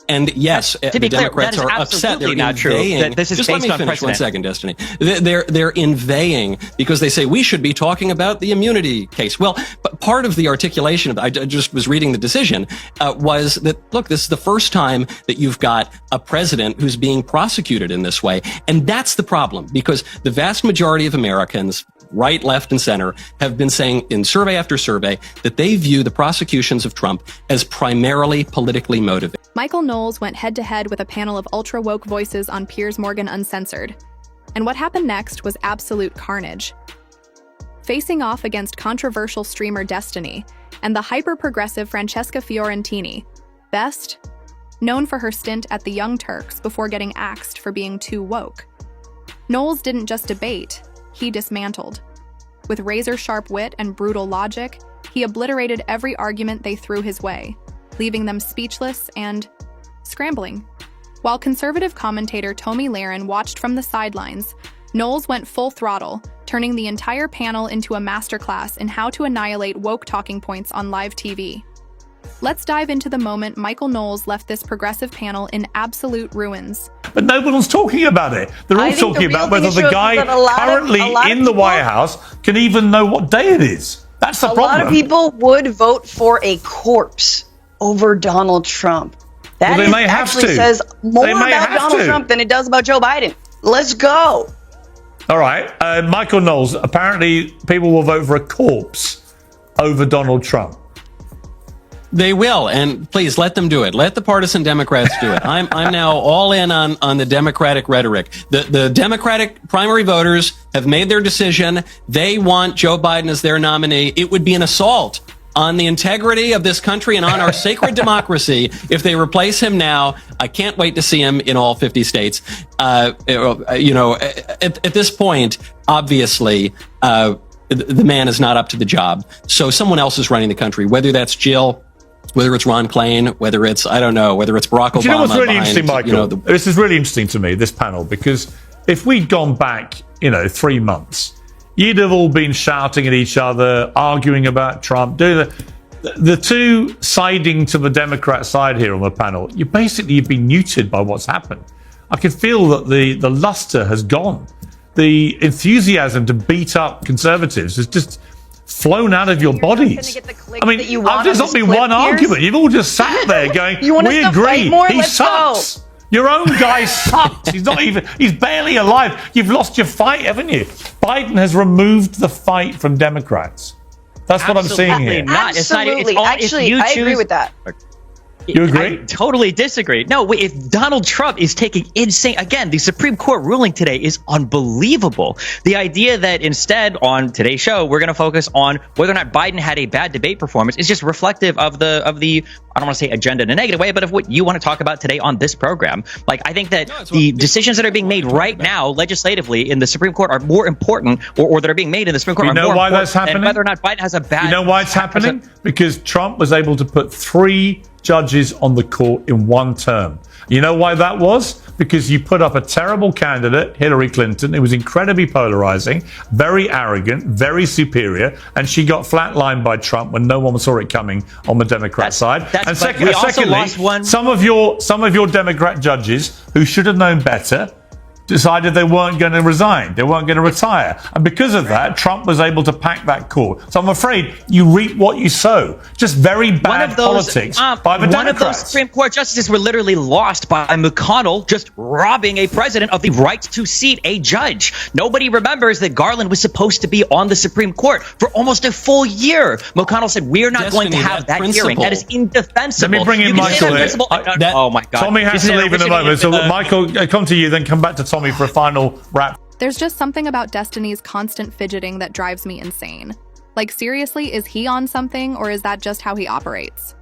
And yes, to be the clear, Democrats that is are upset. They're not true. inveighing. This is just based let me on finish precedent. 1 second, Destiny. They're inveighing because they say we should be talking about the immunity case. Well, part of the articulation of I just was reading the decision was that, look, this is the first time that you've got a president who's being prosecuted in this way. And that's the problem, because the vast majority of Americans, right, left, and center, have been saying in survey after survey that they view the prosecutions of Trump as primarily politically motivated. Michael Knowles went head-to-head with a panel of ultra-woke voices on Piers Morgan Uncensored. And what happened next was absolute carnage. Facing off against controversial streamer Destiny and the hyper-progressive Francesca Fiorentini, best known for her stint at the Young Turks before getting axed for being too woke. Knowles didn't just debate, he dismantled. With razor-sharp wit and brutal logic, he obliterated every argument they threw his way, leaving them speechless and scrambling. While conservative commentator Tomi Lahren watched from the sidelines, Knowles went full throttle, turning the entire panel into a masterclass in how to annihilate woke talking points on live TV. Let's dive into the moment Michael Knowles left this progressive panel in absolute ruins. But no one's talking about it. They're all talking about whether the guy currently in the White House can even know what day it is. That's the problem. A lot of people would vote for a corpse over Donald Trump. That actually says more about Donald Trump than it does about Joe Biden. Let's go. All right. Michael Knowles, apparently people will vote for a corpse over Donald Trump. They will, and please let them do it. Let the partisan Democrats do it. I'm now all in on the Democratic rhetoric. The Democratic primary voters have made their decision. They want Joe Biden as their nominee. It would be an assault on the integrity of this country and on our sacred democracy if they replace him now. I can't wait to see him in all 50 states. At this point, obviously, the man is not up to the job. So someone else is running the country, whether that's Jill, whether it's Ron Klain, whether it's, I don't know, whether it's Barack Obama. Do you know what's really interesting, Michael? This is really interesting to me, this panel, because if we'd gone back, 3 months, you'd have all been shouting at each other, arguing about Trump, doing the two siding to the Democrat side here on the panel. You've been neutered by what's happened. I can feel that the luster has gone. The enthusiasm to beat up conservatives has just flown out of your bodies. There's not been one argument. You've all just sat there going, we agree, he sucks. Your own guy sucks. He's barely alive. You've lost your fight, haven't you? Biden has removed the fight from Democrats. That's what I'm seeing here. Absolutely. Actually, I agree with that. You agree? I totally disagree. No, if Donald Trump is taking insane, again, the Supreme Court ruling today is unbelievable. The idea that instead on today's show, we're going to focus on whether or not Biden had a bad debate performance is just reflective of the, I don't want to say agenda in a negative way, but of what you want to talk about today on this program. Like, I think that the decisions that are being made right now legislatively in the Supreme Court are more important, or that are being made in the Supreme Court are more important. You know why that's happening? Whether or not Biden has a bad... You know why it's happening? Because Trump was able to put 3 judges on the court in 1 term. You know why that was? Because you put up a terrible candidate, Hillary Clinton. It was incredibly polarizing, very arrogant, very superior, and she got flatlined by Trump when no one saw it coming on the Democrat side. And secondly, some of your Democrat judges who should have known better decided they weren't going to resign. They weren't going to retire. And because of that, Trump was able to pack that court. So I'm afraid you reap what you sow. Just very bad politics by the Democrats. One of those Supreme Court justices were literally lost by McConnell just robbing a president of the right to seat a judge. Nobody remembers that Garland was supposed to be on the Supreme Court for almost a full year. McConnell said, we're not going to have that hearing. That is indefensible. Let me bring in Michael here. Oh my God. Tommy has to leave in a moment. So Michael, come to you, then come back to Tommy for a final wrap. There's just something about Destiny's constant fidgeting that drives me insane. Like, seriously, is he on something, or is that just how he operates?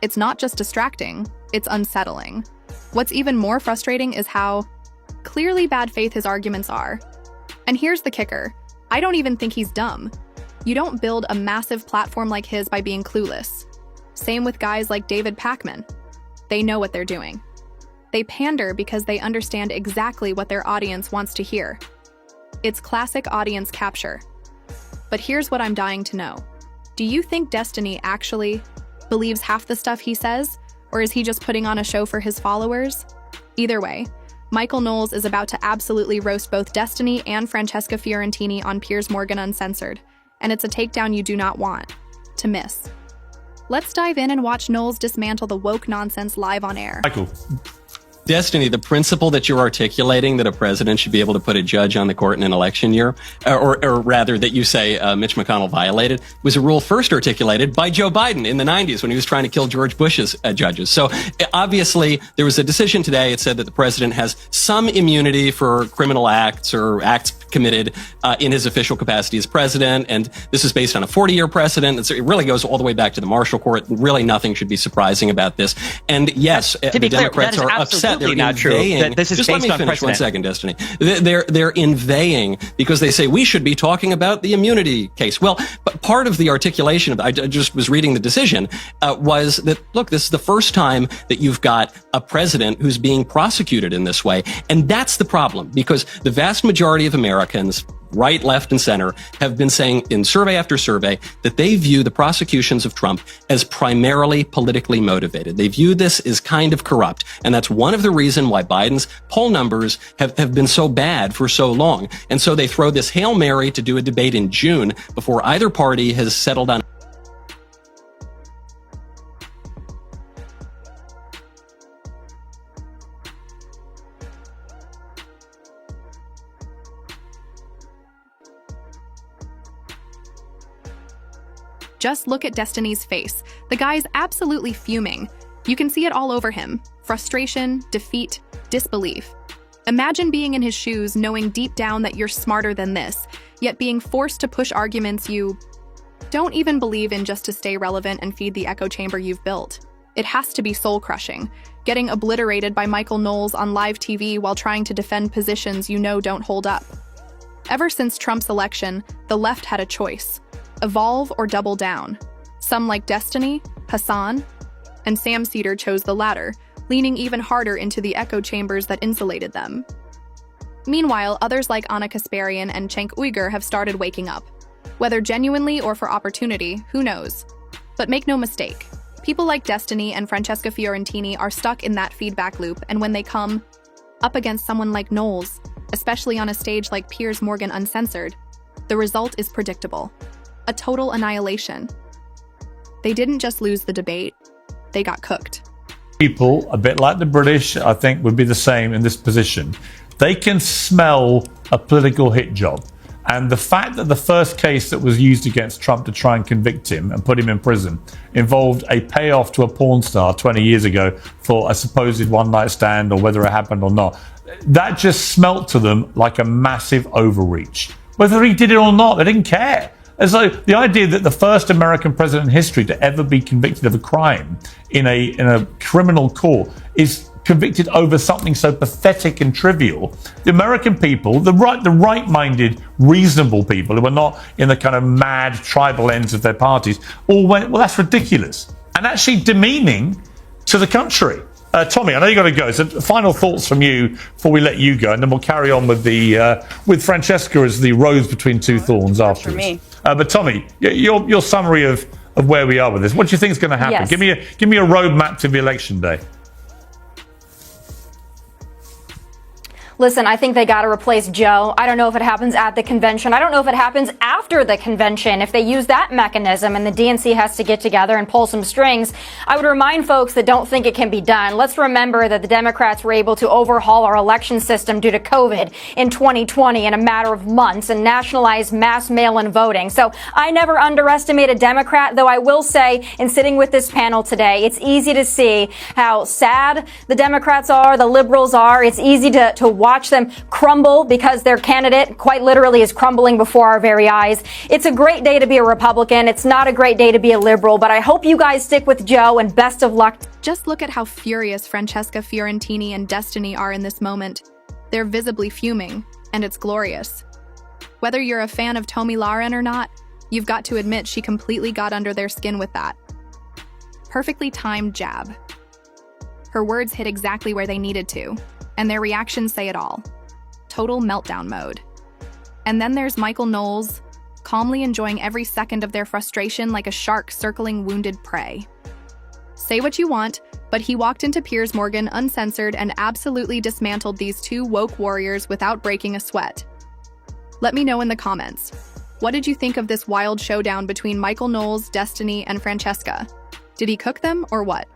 It's not just distracting, it's unsettling. What's even more frustrating is how clearly bad faith his arguments are. And here's the kicker. I don't even think he's dumb. You don't build a massive platform like his by being clueless. Same with guys like David Pakman. They know what they're doing. They pander because they understand exactly what their audience wants to hear. It's classic audience capture. But here's what I'm dying to know. Do you think Destiny actually believes half the stuff he says? Or is he just putting on a show for his followers? Either way, Michael Knowles is about to absolutely roast both Destiny and Francesca Fiorentini on Piers Morgan Uncensored, and it's a takedown you do not want to miss. Let's dive in and watch Knowles dismantle the woke nonsense live on air. Michael. Destiny, the principle that you're articulating that a president should be able to put a judge on the court in an election year, or rather that you say Mitch McConnell violated, was a rule first articulated by Joe Biden in the 90s when he was trying to kill George Bush's judges. So obviously there was a decision today. It said that the president has some immunity for criminal acts or acts committed in his official capacity as president. And this is based on a 40-year precedent. It really goes all the way back to the Marshall Court. Really nothing should be surprising about this. And yes, the Democrats are upset. They're not inveighing. true. This is just based let me on finish precedent. 1 second, Destiny. They're inveighing because they say we should be talking about the immunity case. Well, but part of the articulation of I just was reading the decision was that look, this is the first time that you've got a president who's being prosecuted in this way, and that's the problem because the vast majority of Americans, right, left, and center, have been saying in survey after survey that they view the prosecutions of Trump as primarily politically motivated. They view this as kind of corrupt. And that's one of the reasons why Biden's poll numbers have been so bad for so long. And so they throw this Hail Mary to do a debate in June before either party has settled on Just look at Destiny's face. The guy's absolutely fuming. You can see it all over him. Frustration, defeat, disbelief. Imagine being in his shoes, knowing deep down that you're smarter than this, yet being forced to push arguments you don't even believe in just to stay relevant and feed the echo chamber you've built. It has to be soul-crushing, getting obliterated by Michael Knowles on live TV while trying to defend positions you know don't hold up. Ever since Trump's election, the left had a choice: evolve or double down. Some like Destiny, Hassan, and Sam Cedar chose the latter, leaning even harder into the echo chambers that insulated them. Meanwhile, others like Anna Kasparian and Cenk Uygur have started waking up. Whether genuinely or for opportunity, who knows? But make no mistake, people like Destiny and Francesca Fiorentini are stuck in that feedback loop, and when they come up against someone like Knowles, especially on a stage like Piers Morgan Uncensored, the result is predictable: a total annihilation. They didn't just lose the debate, they got cooked. People, a bit like the British, I think would be the same in this position. They can smell a political hit job. And the fact that the first case that was used against Trump to try and convict him and put him in prison involved a payoff to a porn star 20 years ago for a supposed one-night stand, or whether it happened or not, that just smelt to them like a massive overreach. Whether he did it or not, they didn't care. And so the idea that the first American president in history to ever be convicted of a crime in a criminal court is convicted over something so pathetic and trivial, the American people, the right-minded, reasonable people who are not in the kind of mad tribal ends of their parties, all went, well, that's ridiculous, and actually demeaning to the country. Tommy, I know you got to go. So final thoughts from you before we let you go, and then we'll carry on with with Francesca as the rose between two thorns afterwards. For me. But Tommy, your summary of where we are with this. What do you think is going to happen? Yes. Give me a roadmap to the election day. Listen, I think they got to replace Joe. I don't know if it happens at the convention. I don't know if it happens after the convention. If they use that mechanism and the DNC has to get together and pull some strings, I would remind folks that don't think it can be done. Let's remember that the Democrats were able to overhaul our election system due to COVID in 2020 in a matter of months and nationalize mass mail-in voting. So I never underestimate a Democrat, though I will say, in sitting with this panel today, it's easy to see how sad the Democrats are, the liberals are. It's easy to watch them crumble because their candidate quite literally is crumbling before our very eyes. It's a great day to be a Republican. It's not a great day to be a liberal, but I hope you guys stick with Joe, and best of luck. Just look at how furious Francesca Fiorentini and Destiny are in this moment. They're visibly fuming, and it's glorious. Whether you're a fan of Tomi Lahren or not, you've got to admit she completely got under their skin with that perfectly timed jab. Her words hit exactly where they needed to, and their reactions say it all. Total meltdown mode. And then there's Michael Knowles, calmly enjoying every second of their frustration like a shark circling wounded prey. Say what you want, But he walked into Piers Morgan Uncensored and absolutely dismantled these two woke warriors without breaking a sweat. Let me know in the comments. What did you think of this wild showdown between Michael Knowles, Destiny, and Francesca? Did he cook them or what?